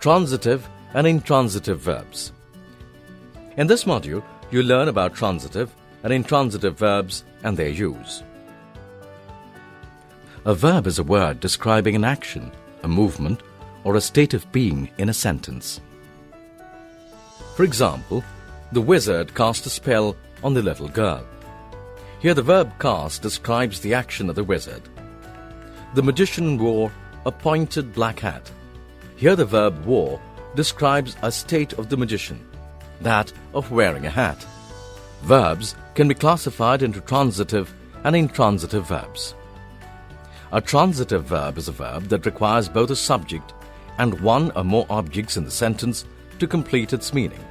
Transitive and Intransitive Verbs. In this module, you learn about transitive and intransitive verbs and their use. A verb is a word describing an action, a movement, or a state of being in a sentence. For example, the wizard cast a spell on the little girl. Here the verb cast describes the action of the wizard. The magician wore a pointed black hat. Here the verb wore describes a state of the magician, that of wearing a hat. Verbs can be classified into transitive and intransitive verbs. A transitive verb is a verb that requires both a subject and one or more objects in the sentence to complete its meaning.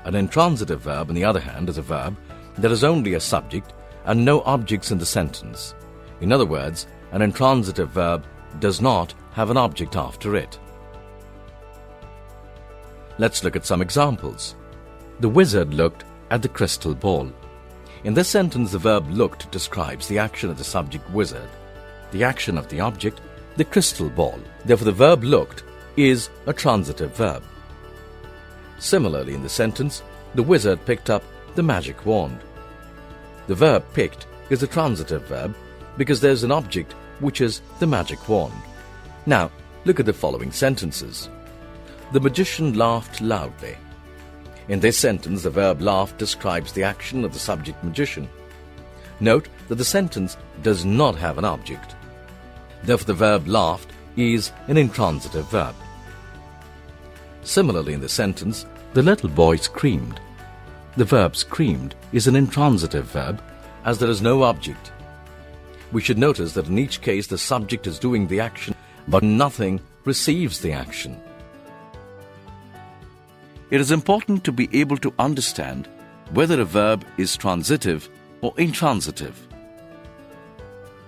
An intransitive verb, on the other hand, is a verb that has only a subject and no objects in the sentence. In other words, an intransitive verb does not have an object after it. Let's look at some examples. The wizard looked at the crystal ball. In this sentence, the verb looked describes the action of the subject wizard, the action of the object, the crystal ball. Therefore, the verb looked is a transitive verb. Similarly, in the sentence, the wizard picked up the magic wand. The verb picked is a transitive verb because there's an object which is the magic wand. Now, look at the following sentences. The magician laughed loudly. In this sentence, the verb laugh describes the action of the subject magician. Note that the sentence does not have an object. Therefore, the verb laughed is an intransitive verb. Similarly, in the sentence, the little boy screamed. The verb screamed is an intransitive verb as there is no object. We should notice that in each case the subject is doing the action, but nothing receives the action. It is important to be able to understand whether a verb is transitive or intransitive.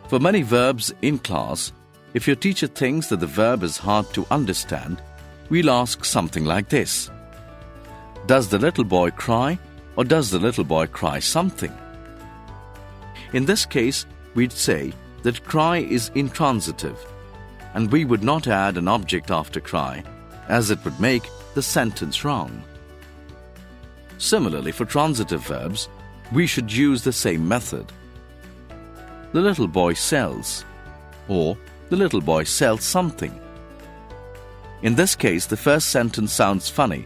For many verbs in class, if your teacher thinks that the verb is hard to understand, we'll ask something like this. Does the little boy cry, or does the little boy cry something? In this case, we'd say that cry is intransitive, and we would not add an object after cry, as it would make the sentence wrong. Similarly, for transitive verbs, we should use the same method. The little boy sells, or the little boy sells something. In this case, the first sentence sounds funny,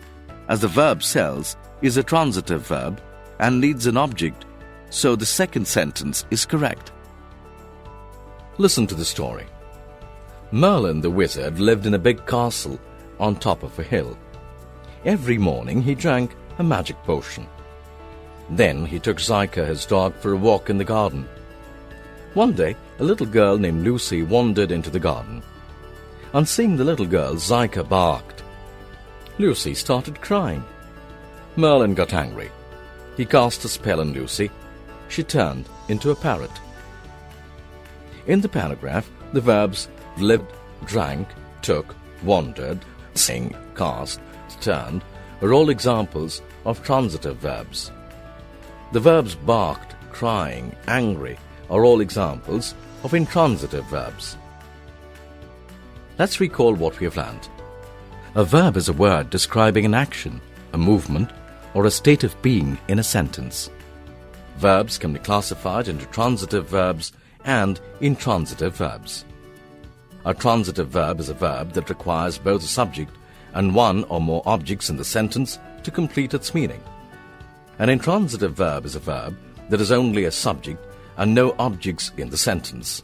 as the verb sells is a transitive verb and needs an object, so the second sentence is correct. Listen to the story. Merlin the wizard lived in a big castle on top of a hill. Every morning he drank a magic potion. Then he took Zyka, his dog, for a walk in the garden. One day, a little girl named Lucy wandered into the garden. On seeing the little girl, Zyka barked. Lucy started crying. Merlin got angry. He cast a spell on Lucy. She turned into a parrot. In the paragraph, the verbs lived, drank, took, wandered, sing, cast, turned are all examples of transitive verbs. The verbs barked, crying, angry are all examples of intransitive verbs. Let's recall what we have learned. A verb is a word describing an action, a movement, or a state of being in a sentence. Verbs can be classified into transitive verbs and intransitive verbs. A transitive verb is a verb that requires both a subject and one or more objects in the sentence to complete its meaning. An intransitive verb is a verb that has only a subject and no objects in the sentence.